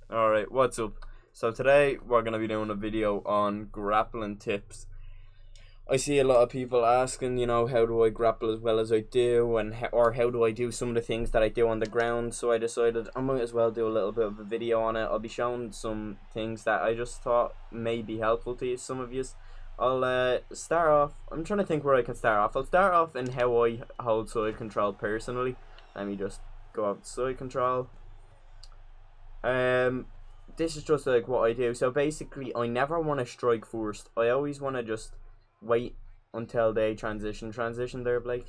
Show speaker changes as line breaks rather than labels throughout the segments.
Alright, what's up? So today we're going to be doing a video on grappling tips. I see a lot of people asking, how do I grapple as well as I do, and or how do I do some of the things that I do on the ground. So I decided I might as well do a little bit of a video on it. I'll be showing some things that I just thought may be helpful to you, some of you. I'll start off. I'm trying to think where I can start off. I'll start off in how I hold side control personally. Let me just go up to side control. This is just like what I do. So basically, I never want to strike first. I always want to just wait until they transition. Transition there, Blake.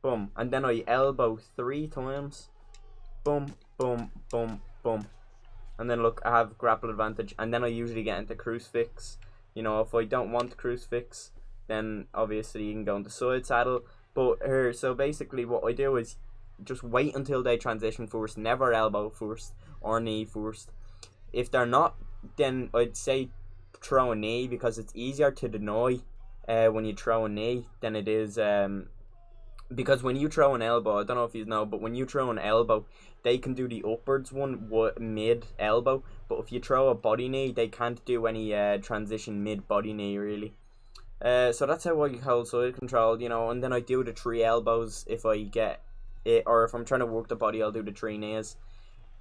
Boom. And then I elbow 3 times. Boom, boom, boom, boom. And then look, I have grapple advantage. And then I usually get into crucifix. If I don't want crucifix, then obviously you can go into side saddle. But here, so basically what I do is just wait until they transition first. Never elbow first or knee first. If they're not, then I'd say throw a knee, because it's easier to deny when you throw a knee than it is because when you throw an elbow, I don't know if you know, but when you throw an elbow, they can do the upwards one mid elbow, but if you throw a body knee, they can't do any transition mid body knee really. So that's how I hold side control, and then I do the 3 elbows if I get it, or if I'm trying to work the body, I'll do the 3 knees.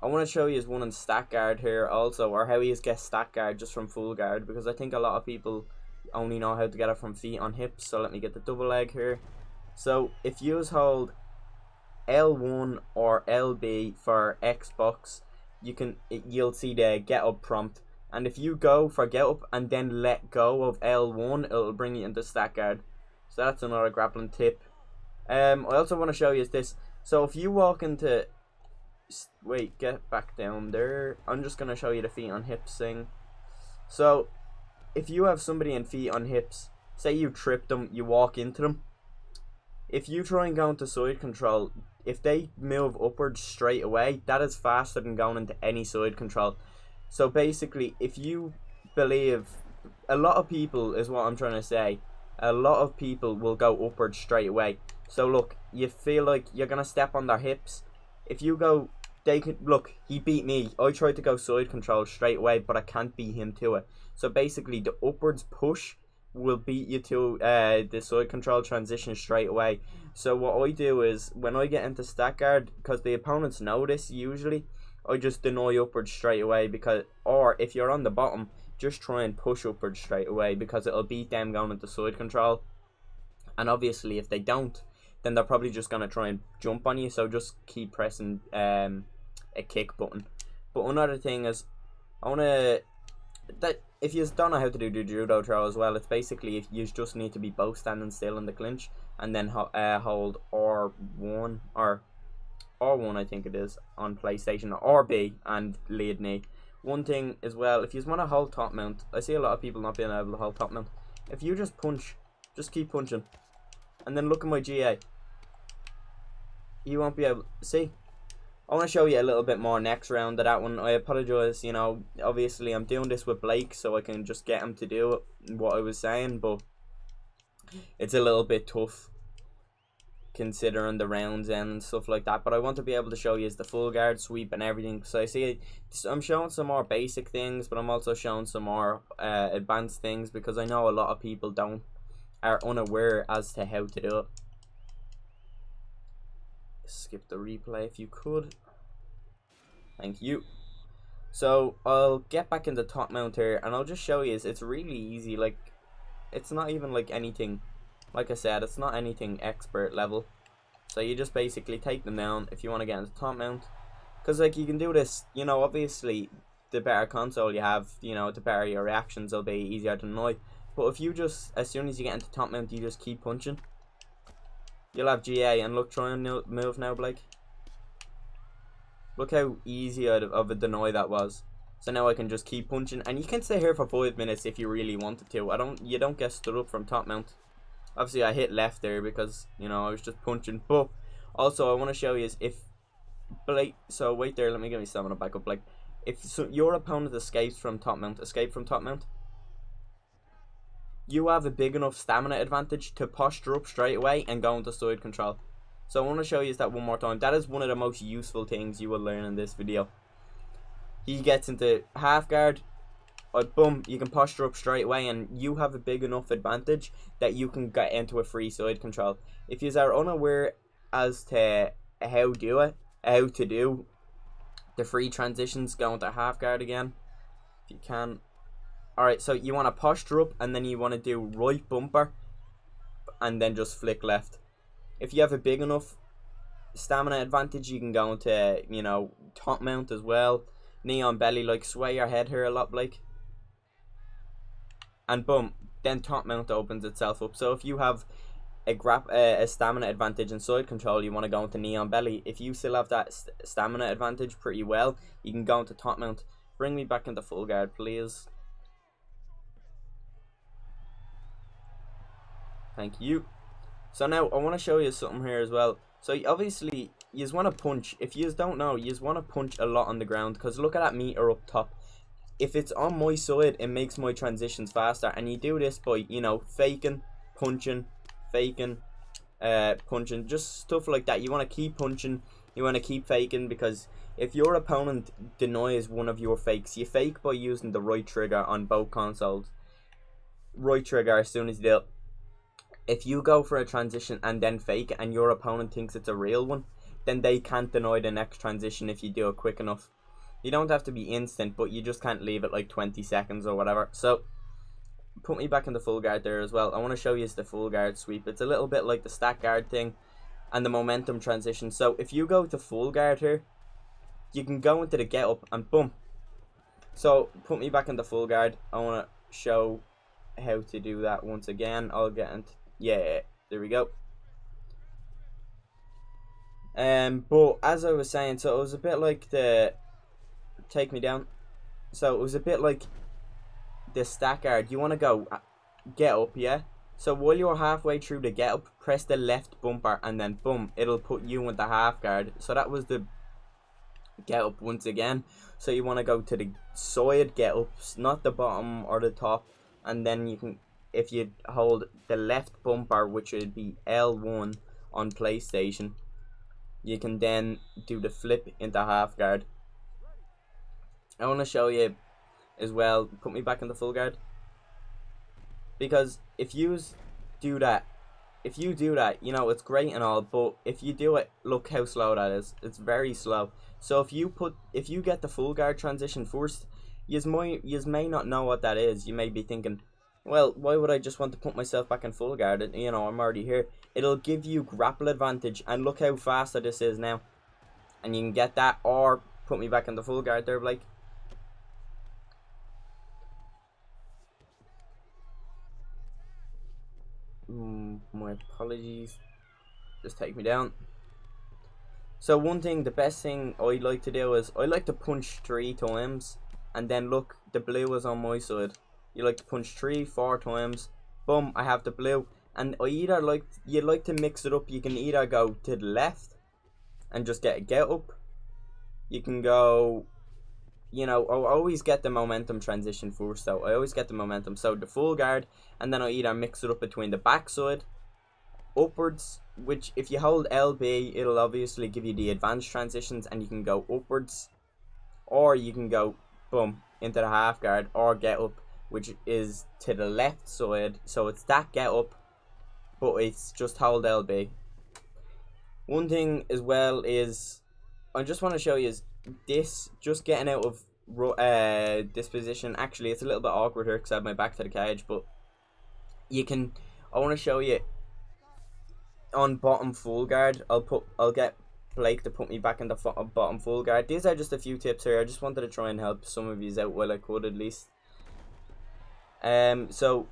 I want to show you one in stack guard here also, or how you get stack guard just from full guard, because I think a lot of people only know how to get it from feet on hips. So let me get the double leg here. So if you hold L1 or LB for Xbox, you'll see the get up prompt, and if you go for get up and then let go of L1, it'll bring you into stack guard. So that's another grappling tip. I also want to show you this. So if you walk into, wait, get back down there. I'm just gonna show you the feet on hips thing. So if you have somebody in feet on hips, say you trip them, you walk into them. If you try and go into side control, if they move upwards straight away, that is faster than going into any side control. So basically, if you believe, a lot of people is what I'm trying to say, a lot of people will go upwards straight away. So look, you feel like you're gonna step on their hips. If you go, they could look. He beat me. I tried to go side control straight away, but I can't beat him to it. So basically, the upwards push will beat you to the side control transition straight away. So what I do is, when I get into stack guard, because the opponents know this usually, I just deny upwards straight away, because, or if you're on the bottom, just try and push upwards straight away, because it'll beat them going into side control. And obviously, if they don't, then they're probably just gonna try and jump on you. So just keep pressing a kick button. But another thing is, that if you don't know how to do the judo throw as well, it's basically, if you just need to be both standing still in the clinch, and then hold R1 or R1, I think it is, on PlayStation, or B and lead knee. One thing as well, if you want to hold top mount, I see a lot of people not being able to hold top mount. If you just punch, just keep punching, and then look at my GA, you won't be able to see. I want to show you a little bit more next round of that one. I apologise, obviously I'm doing this with Blake so I can just get him to do what I was saying, but it's a little bit tough considering the rounds and stuff like that. But I want to be able to show you the full guard sweep and everything. So I see I'm showing some more basic things, but I'm also showing some more advanced things, because I know a lot of people are unaware as to how to do it. Skip the replay if you could. Thank you. So I'll get back into top mount here, and I'll just show you. It's really easy. Like, it's not even like anything. Like I said, it's not anything expert level. So you just basically take them down if you want to get into top mount. Because like, you can do this, obviously the better console you have, the better your reactions will be, easier to annoy. But if you just, as soon as you get into top mount, you just keep punching, you'll have GA. And look, try and move now, Blake. Look how easy of a deny that was. So now I can just keep punching, and you can stay here for 5 minutes if you really wanted to. You don't get stood up from top mount. Obviously I hit left there because I was just punching. But also I want to show you is, if Blake, so wait there, let me get my stamina back up. Like, if your opponent escape from top mount, you have a big enough stamina advantage to posture up straight away and go into side control. So I want to show you that one more time. That is one of the most useful things you will learn in this video. he gets into half guard, boom, you can posture up straight away, and you have a big enough advantage that you can get into a free side control. If you are unaware as to how to do the free transitions, go into half guard again, if you can. Alright, so you want to posture up, and then you want to do right bumper, and then just flick left. If you have a big enough stamina advantage, you can go into, you know, top mount as well. Knee on belly, like sway your head here a lot, like. And boom, then top mount opens itself up. So if you have a stamina advantage in side control, you want to go into knee on belly. If you still have that stamina advantage pretty well, you can go into top mount. Bring me back into full guard, please. Thank you. So now I want to show you something here as well. So obviously you want to punch. If you don't know, you want to punch a lot on the ground, because look at that meter up top. If it's on my side, it makes my transitions faster, and you do this by, you know, faking, punching, punching, just stuff like that. You want to keep punching, you want to keep faking, because if your opponent denies one of your fakes, you fake by using the right trigger on both consoles. Right trigger as soon as you do it. If you go for a transition and then fake it, and your opponent thinks it's a real one, then they can't deny the next transition if you do it quick enough. You don't have to be instant, but you just can't leave it like 20 seconds or whatever. So, put me back in the full guard there as well. I want to show you the full guard sweep. It's a little bit like the stack guard thing and the momentum transition. So, if you go to full guard here, you can go into the get up and boom. So, put me back in the full guard. I want to show how to do that once again. I'll get into... Yeah, there we go. But as I was saying, so it was a bit like the... Take me down. So it was a bit like the stack guard. You want to go get up, yeah? So while you're halfway through the get up, press the left bumper, and then boom, it'll put you in the half guard. So that was the get up once again. So you want to go to the side get ups, not the bottom or the top, and then you can, if you hold the left bumper, which would be L1 on PlayStation, you can then do the flip into half guard. I want to show you as well, put me back in the full guard, because if you do that, you know, it's great and all, but if you do it, look how slow that is. It's very slow. So if you get the full guard transition first, you may not know what that is. You may be thinking, well, why would I just want to put myself back in full guard? You know, I'm already here. It'll give you grapple advantage, and look how fast this is now. And you can get that, or put me back in the full guard there, Blake. My apologies. Just take me down. So the best thing I like to do is I like to punch 3 times, and then look, the blue is on my side. You like to punch 3, 4 times. Boom, I have the blue. And you like to mix it up. You can either go to the left and just get a get up. You can go, you know, I always get the momentum transition first, though. I always get the momentum. So the full guard, and then I either mix it up between the backside, upwards, which if you hold LB, it'll obviously give you the advanced transitions, and you can go upwards, or you can go boom into the half guard or get up, which is to the left side. So it's that get up, but it's just hold LB. One thing as well is, I just want to show you is this, just getting out of this position. Actually, it's a little bit awkward here because I have my back to the cage, but you can, I want to show you on bottom full guard. I'll get Blake to put me back in the bottom full guard. These are just a few tips here. I just wanted to try and help some of you out while I could, at least. So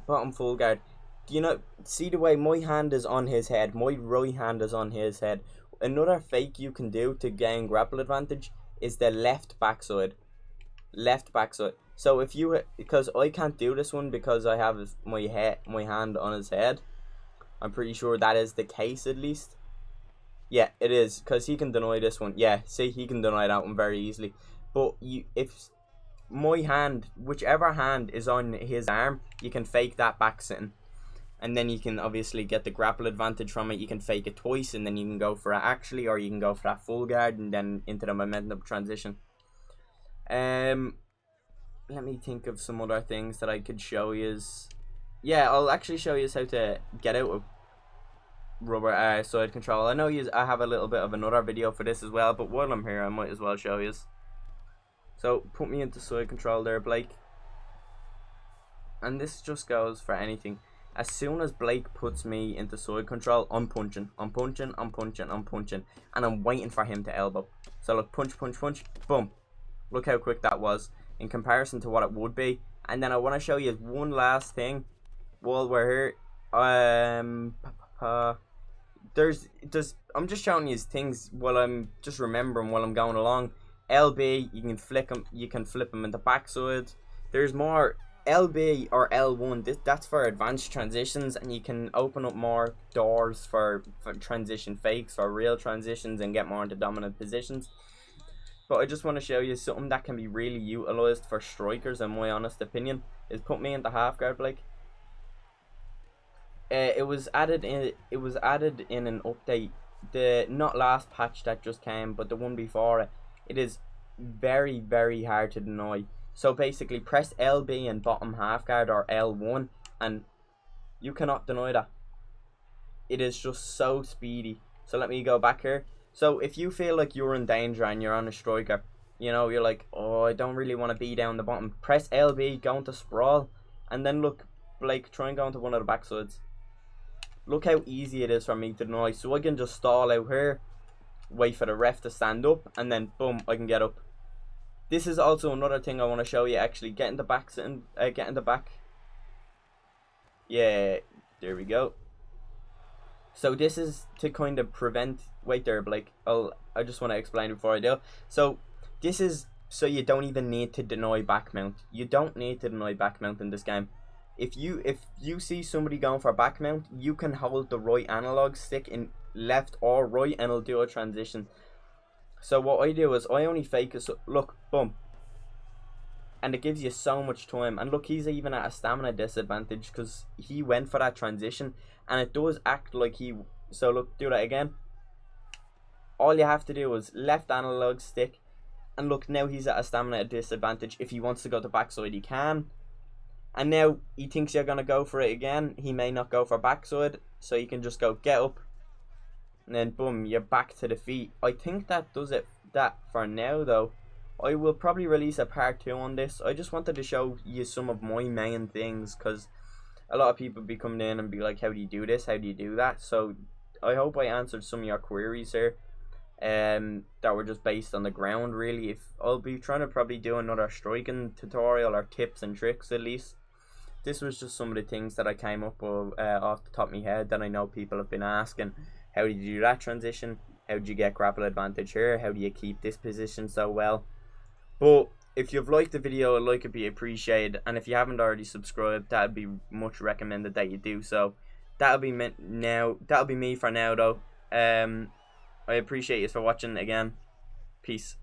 bottom full guard. Do you know, see the way my hand is on his head, my right hand is on his head. Another fake you can do to gain grapple advantage is the left backside. So if you, because I can't do this one because I have my hand on his head. I'm pretty sure that is the case, at least. Yeah, it is, because he can deny this one. Yeah, see, he can deny that one very easily. But if my hand, whichever hand is on his arm, you can fake that back sitting. And then you can obviously get the grapple advantage from it. You can fake it twice, and then you can go for it actually, or you can go for that full guard and then into the momentum transition. Let me think of some other things that I could show you. Yeah, I'll actually show you how to get out of rubber side control. I know I have a little bit of another video for this as well, but while I'm here I might as well show you. So put me into side control there, Blake. And this just goes for anything. As soon as Blake puts me into side control, I'm punching. I'm punching, I'm punching, I'm punching. And I'm waiting for him to elbow. So look, punch, punch, punch, boom. Look how quick that was in comparison to what it would be. And then I want to show you one last thing while we're here. I'm just showing you things while I'm just remembering while I'm going along. LB, you can flip them into backside. There's more. LB or L1, that's for advanced transitions, and you can open up more doors for transition fakes, for real transitions, and get more into dominant positions. But I just want to show you something that can be really utilized for strikers, in my honest opinion, is put me into half guard, Blake. It was added in an update, the not last patch that just came, but the one before it. It is very, very hard to deny. So basically, press LB in bottom half guard or L1, and you cannot deny that. It is just so speedy. So let me go back here. So if you feel like you're in danger and you're on a striker, you know, you're like, oh, I don't really want to be down the bottom. Press LB, go into sprawl, and then look, Blake, try and go into one of the backsides. Look how easy it is for me to deny. So I can just stall out here, wait for the ref to stand up, and then boom, I can get up. This is also another thing I want to show you, actually. Get in the back. Yeah, there we go. So this is to kind of prevent... Wait there, Blake. I just want to explain before I do. So this is so you don't even need to deny back mount. You don't need to deny back mount in this game. If you see somebody going for back mount, you can hold the right analog stick in left or right, and it'll do a transition. So what I do is I only fake it. So look, boom, and it gives you so much time. And look, he's even at a stamina disadvantage because he went for that transition, and it does act like he. So look, do that again. All you have to do is left analog stick, and look, now he's at a stamina disadvantage. If he wants to go to backside, he can. And now he thinks you're gonna go for it again. He may not go for backside, so you can just go get up, and then boom, you're back to the feet. I think that does it for now, though. I will probably release a part 2 on this. I just wanted to show you some of my main things, because a lot of people be coming in and be like, how do you do this, how do you do that? So I hope I answered some of your queries here that were just based on the ground, really. If I'll be trying to probably do another striking tutorial or tips and tricks at least. This was just some of the things that I came up with off the top of my head that I know people have been asking. How did you do that transition? How did you get grapple advantage here? How do you keep this position so well? But if you've liked the video, a like would be appreciated. And if you haven't already subscribed, that would be much recommended that you do so. That'll be me for now, though. I appreciate you for watching again. Peace.